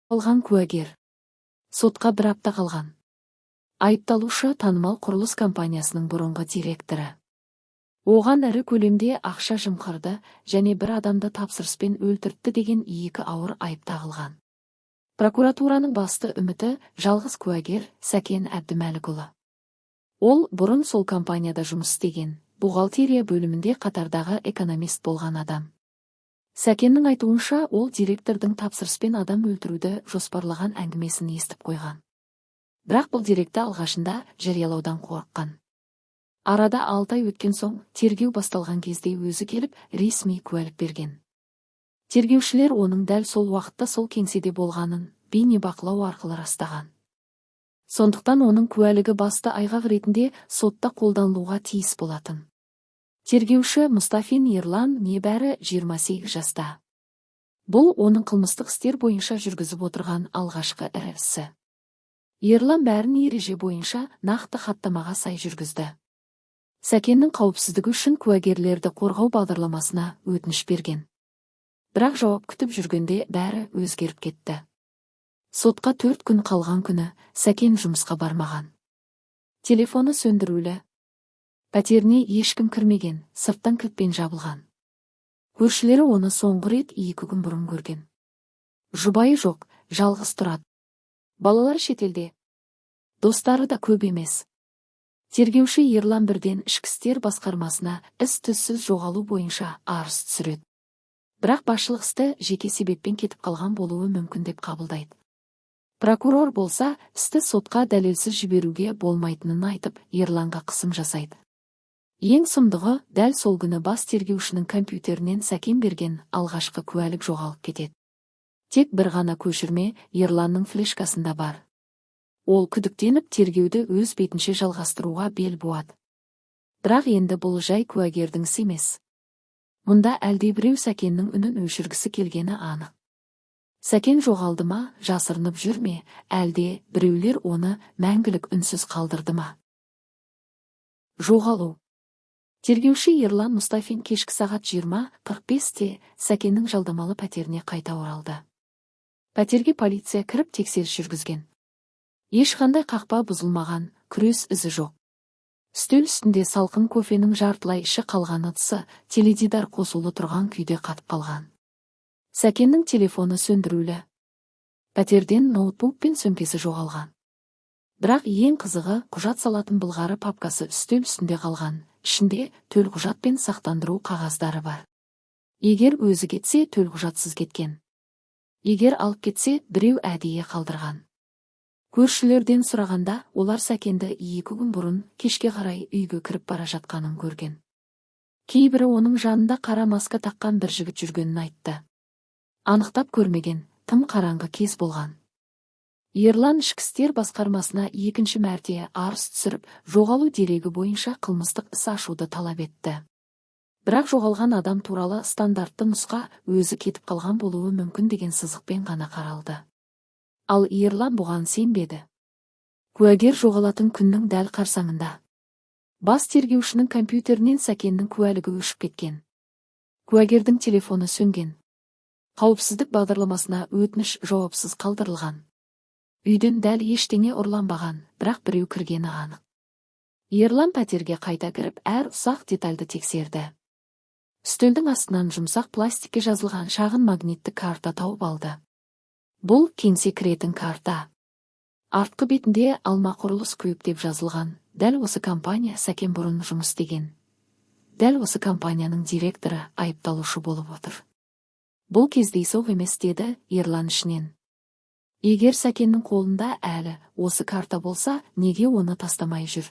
Алған куәгер. Сотқа бір апта қалған. Айыпталушы танымал құрылыс компаниясының бұрынғы директоры. Оған ірі көлемде ақша жымқырды және бір адамды тапсырыспен өлтіртті деген 2 ауыр айып тағылған. Прокуратураның басты үміті жалғыз куәгер Сәкен Әбдімәлікұлы. Ол бұрын сол компанияда жұмыс істеген, бухгалтерия бөлімінде қатардағы экономист болған адам. Сәкеннің айтуынша, ол директордың тапсырыспен адам өлтіруді жоспарлаған әңгімесін естіп қойған. Бірақ бұл деректі алғашында жариялаудан қорыққан. Арада 6 ай өткен соң, тергеу басталған кезде өзі келіп, ресми куәлік берген. Тергеушілер оның дәл сол уақытта сол кеңседе болғанын бейнебақылау арқылы растаған. Сондықтан оның куәлігі басты айғақ ретінде сотта қолданылуға тиіс болатын. Тергеуші Мұстафин Ерлан небәрі 28 жаста. Бұл оның қылмыстық істер бойынша жүргізіп отырған алғашқы ірі ісі. Ерлан бәрін ереже бойынша нақты хаттамаға сай жүргізді. Сәкеннің қауіпсіздігі үшін куәгерлерді қорғау бағдарламасына өтініш берген. Бірақ жауап күтіп жүргенде бәрі өзгеріп кетті. Сотқа 4 күн қалған күні Сәкен жұмысқа бармаған. Телефоны сөндірулі. Пәтеріне ешкім кірмеген, сырттан кілтпен жабылған. Көршілері оны соңғы рет 2 күн бұрын көрген. Жұбайы жоқ, жалғыз тұрады. Балалар шетелде. Достары да көп емес. Тергеуші Ерлан бірден ішкі істер басқармасына із-түзсіз жоғалу бойынша арыз түсіреді. Бірақ басшылық істі жеке себеппен кетіп қалған болуы мүмкін деп қабылдайды. Прокурор болса, істі сотқа дәлелсіз жіберуге болмайтынын айтып, Ерланға қысым жасайды. Ең сұмдығы, дәл сол күні бас тергеушінің компьютерінен Сәкен берген алғашқы куәлік жоғалып кетеді. Тек бір ғана көшірме Ерланның флешкасында бар. Ол күдіктеніп тергеуді өз бетінше жалғастыруға бел буады. Бірақ енді бұл жай куәгердің ісі емес. Мұнда әлдебіреу Сәкеннің үнін өшіргісі келгені анық. Сәкен жоғалды ма, жасырынып жүр ме, әлде біреулер оны мәңгілік үнсіз қалдырды ма? Жоғалу. Тергеуші Ерлан Мұстафин кешкі сағат 20:45-те Сәкеннің жалдамалы пәтеріне қайта оралды. Пәтерге полиция кіріп тексеріс жүргізген. Ешқандай қақпа бұзылмаған, күрес ізі жоқ. Үстел үстінде салқын кофенің жартылай іші қалған ыдысы, теледидар қосулы тұрған күйде қатып қалған. Сәкеннің телефоны сөндірулі. Пәтерден ноутбук пен сөмкесі жоғалған. Бірақ ең қызығы, құжат салатын былғары папкасы үстел үстінде қалған. Ішінде төлқұжат пен сақтандыру қағаздары бар. Егер өзі кетсе, төлқұжатсыз кеткен. Егер алып кетсе, біреу әдейі қалдырған. Көршілерден сұрағанда, олар Сәкенді 2 күн бұрын кешке қарай үйге кіріп бара жатқанын көрген. Кейбірі оның жанында қара маска таққан бір жігіт жүргенін айтты. Анықтап көрмеген, тым қараңғы кез болған. Ерлан ішкі істер басқармасына 2-ші мәрте арыз түсіріп, жоғалу дерегі бойынша қылмыстық іс ашуды талап етті. Бірақ жоғалған адам туралы стандартты нұсқа өзі кетіп қалған болуы мүмкін деген сызықпен ғана қаралды. Ал Ерлан бұған сенбеді. Куәгер жоғалатын күннің дәл қарсаңында. Бас тергеушінің компьютерінен Сәкеннің куәлігі өшіп кеткен. Куәгердің телефоны сөнген. Қауіпсіздік бағдарламасына өтініш жауапсыз қалдырылған. Үйден дәл ештеңе ұрланбаған, бірақ біреу кіргені анық. Ерлан пәтерге қайта кіріп, әр ұсақ детальды тексерді. Үстелдің астынан жұмсақ пластикке жазылған шағын магнитті карта тауып алды. Бұл кеңсе кіретін карта. Артқы бетінде Алма құрылыс күйіп деп жазылған. Дәл осы компания Сәкен бұрын жұмыс істеген. Дәл осы компанияның директоры айыпталушы болып отыр. Бұл кездейсоқ емес, деді Ерлан ішінен. Егер Сәкеннің қолында әлі осы карта болса, неге оны тастамай жүр?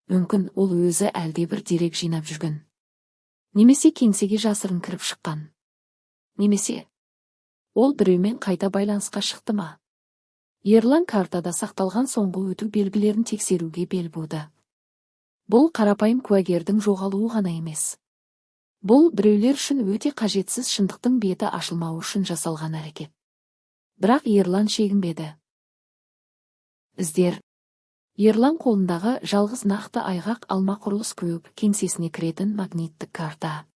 Мүмкін ол өзі әлдебір дерек жинап жүрген. Немесе кеңсеге жасырын кіріп шыққан. Немесе ол біреумен қайта байланысқа шықты ма? Ерлан картада сақталған соңғы өту белгілерін тексеруге бел буды. Бұл қарапайым куәгердің жоғалуы ғана емес. Бұл біреулер үшін өте қажетсіз шындықтың беті ашылмауы үшін жасалған әрекет. Бірақ Ерлан шегінбеді. Іздер. Ерлан қолындағы жалғыз нақты айғақ Алма құрылыс күйіп кеңсесіне кіретін магниттік карта.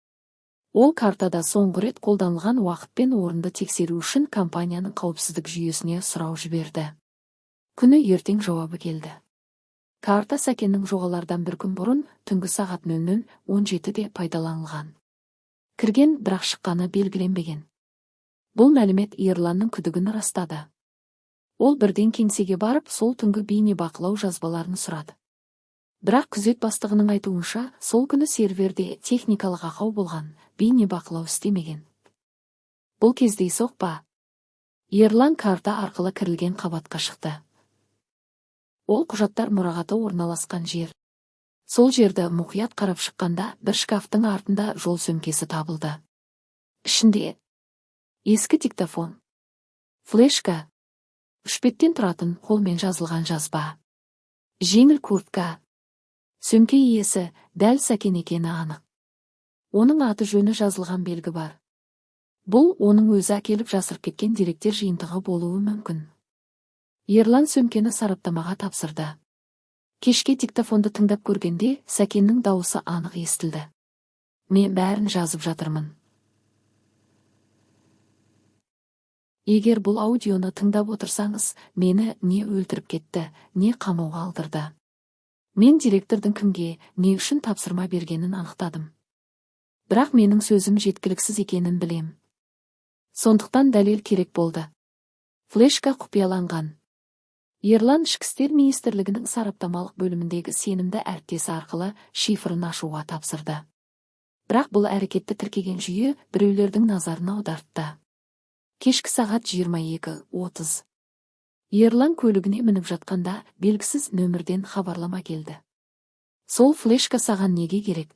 Ол картада соңғы рет қолданылған уақыт пен орынды тексеру үшін компанияның қауіпсіздік жүйесіне сұрау жіберді. Күні ертең жауабы келді. Карта Сәкеннің жоғалардан бір күн бұрын түнгі сағат 00:17-де пайдаланылған. Кірген, бірақ шыққаны белгіленбеген. Бұл мәлімет Ерланның күдігін растады. Ол бірден кеңсеге барып, сол түнгі бейнебақылау жазбаларын сұрады. Бірақ күзет бастығының айтуынша, сол күні серверде техникалық ақау болған, бейнебақылау істемеген. Бұл кездейсоқ па? Ерлан карта арқылы кірілген қабатқа шықты. Ол құжаттар мұрағаты орналасқан жер. Сол жерді мұқият қарап шыққанда, бір шкафтың артында жол сөмкесі табылды. Ішінде ескі диктофон, флешка, 3 беттен тұратын қолмен жазылған жазба, жеңіл куртка. Сөмке иесі дәл Сәкен екені анық. Оның аты жөні жазылған белгі бар. Бұл оның өзі әкеліп жасырып кеткен деректер жиынтығы болуы мүмкін. Ерлан сөмкені сараптамаға тапсырды. Кешке диктофонды тыңдап көргенде Сәкеннің дауысы анық естілді. Мен бәрін жазып жатырмын. Егер бұл аудионы тыңдап отырсаңыз, мені не өлтіріп кетті, не қамауға алдырды. Мен директордың кімге, не үшін тапсырма бергенін анықтадым. Бірақ менің сөзім жеткіліксіз екенін білем. Сондықтан дәлел керек болды. Флешка құпияланған. Ерлан Ішкі істер министрлігінің сараптамалық бөліміндегі сенімді әріптесі арқылы шифрын ашуға тапсырды. Бірақ бұл әрекетті тіркеген жүйе біреулердің назарын аудартты. Кешкі сағат 22:30. Ерлан көлігіне мініп жатқанда белгісіз нөмірден хабарлама келді. Сол флешка саған неге керек?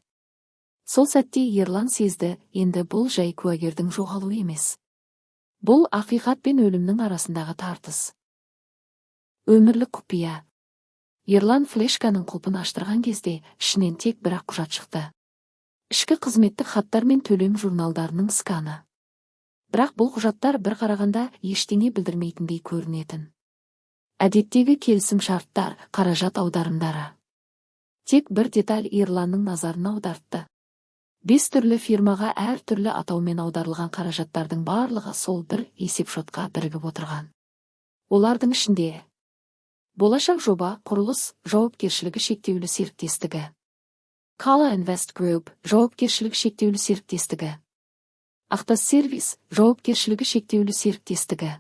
Сол сәтте Ерлан сезді, енді бұл жай куәгердің жоғалуы емес. Бұл ақиқат пен өлімнің арасындағы тартыс. Өмірлік құпия. Ерлан флешканың құлпын аштырған кезде ішінен тек бір құжат шықты. Ішкі қызметтік хаттар мен төлем журналдарының сканы. Бірақ бұл құжаттар бір қарағанда ештеңе білдірмейтіндей көрінетін. Әдеттегі келісім шарттар, қаражат аударымдары. Тек бір деталь Ерланның назарын аудартты. 5 түрлі фирмаға әр түрлі атаумен аударылған қаражаттардың барлығы сол бір есепшотқа бірігіп отырған. Олардың ішінде Болашақ жоба құрылыс жауапкершілігі шектеулі серіктестігі, Kala Invest Group жауапкершілігі шектеулі серіктестігі, Автосервис жауапкершілігі шектеулі серіктестігі.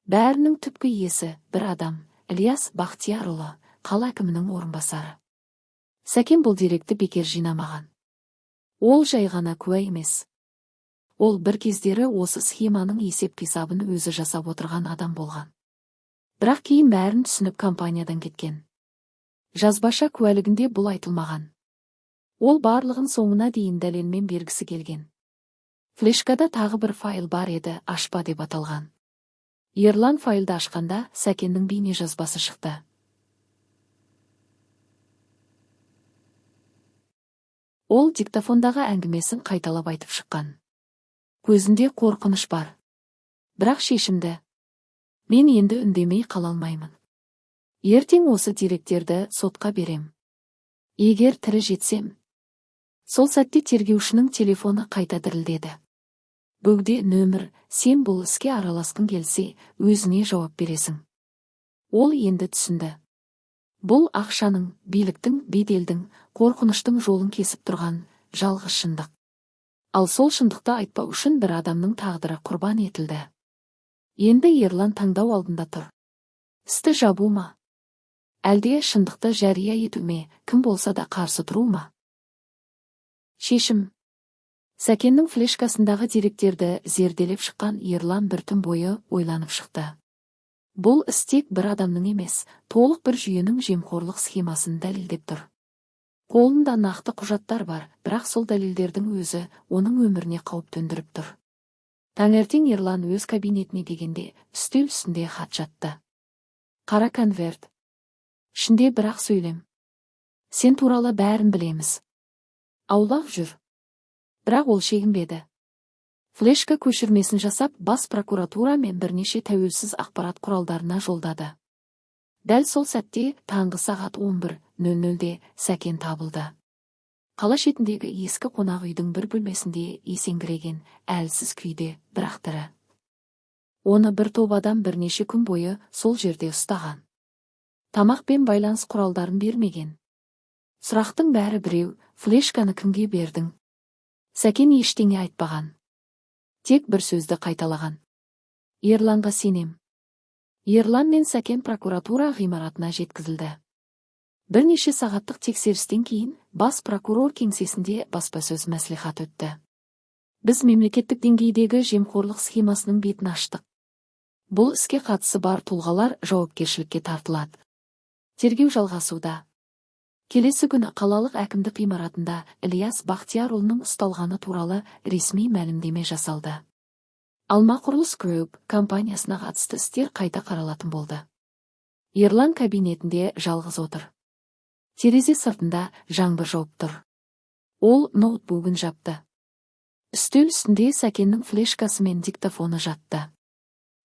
Бәрінің түпкі иесі бір адам, Ильяс Бақтиярұлы, қала әкімінің орынбасары. Сәкен бұл деректі бекер жинамаған. Ол жай ғана куә емес. Ол бір кездері осы схеманың есеп-қисабын өзі жасап отырған адам болған. Бірақ кейін бәрін түсініп компаниядан кеткен. Жазбаша куәлігінде бұл айтылмаған. Ол барлығын соңына дейін дәлелмен бергісі келген. Флешкада тағы бір файл бар еді, ашпа деп аталған. Ерлан файлды ашқанда Сәкеннің бейне жазбасы шықты. Ол диктофондағы әңгімесін қайталап айтып шыққан. Көзінде қорқыныш бар. Бірақ шешімді. Мен енді үндемей қала алмаймын. Ертең осы деректерді сотқа берем. Егер тірі жетсем. Сол сәтте тергеушінің телефоны қайта дірілдеді. Бөгде нөмір, сен бұл іске араласқың келсе, өзіне жауап бересің. Ол енді түсінді. Бұл ақшаның, биліктің, беделдің, қорқыныштың жолын кесіп тұрған жалғыз шындық. Ал сол шындықты айтпау үшін бір адамның тағдыры құрбан етілді. Енді Ерлан таңдау алдында тұр. Істі жабу ма? Әлде шындықты жария ету ме, кім болса да қарсы тұру ма? Шешім. Сәкеннің флешкасындағы деректерді зерделеп шыққан Ерлан бір түн бойы ойланып шықты. Бұл іс тек бір адамның емес, толық бір жүйенің жемқорлық схемасын дәлелдеп тұр. Қолында нақты құжаттар бар, бірақ сол дәлелдердің өзі оның өміріне қауіп төндіріп тұр. Таңертең Ерлан өз кабинетіне дегенде үстел үстінде хат жатты. Қара конверт. Ішінде бірақ сөйлем. Сен туралы бәрін білеміз. Аулақ жүр. Бірақ ол шегінбеді. Флешка көшірмесін жасап, бас прокуратура мен бірнеше тәуелсіз ақпарат құралдарына жолдады. Дәл сол сәтте таңғы сағат 11:00-де Сәкен табылды. қала шетіндегі ескі қонақ үйдің бір бөлмесінде есеңгіреген, әлсіз күйде, бірақ тірі. Оны бір топ адам бірнеше күн бойы сол жерде ұстаған. Тамақ пен байланыс құралдарын бермеген. Сұрақтың бәрі біреу: флешканы кімге бердің? Сәкен ештеңе айтпаған. Тек бір сөзді қайталаған: Ерланға сенем. Ерлан мен Сәкен прокуратура ғимаратына жеткізілді. Бірнеше сағаттық тексерістен кейін бас прокурор кеңсесінде баспасөз мәслихат өтті. Біз мемлекеттік деңгейдегі жемқорлық схемасының бетін аштық. Бұл іске қатысы бар тұлғалар жауапкершілікке тартылады. Тергеу жалғасуда. Келесі күні қалалық әкімдік ғимаратында Ілияс Бақтиярұлының ұсталғаны туралы ресми мәлімдеме жасалды. Алма Құрылыс Group компаниясына қатысты істер қайта қаралатын болды. Ерлан кабинетінде жалғыз отыр. Терезе сыртында жаңбыр жауып тұр. Ол ноутбугын жапты. Үстел үстінде Сәкеннің флешкасы мен диктофоны жатты.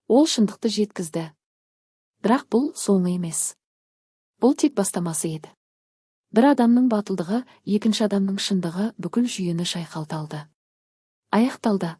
Ол шындықты жеткізді. Бірақ бұл соңы емес. Бұл тек бастамасы еді. Бір адамның батылдығы, екінші адамның шындығы бүкіл жүйені шайқалталды. Аяқталды.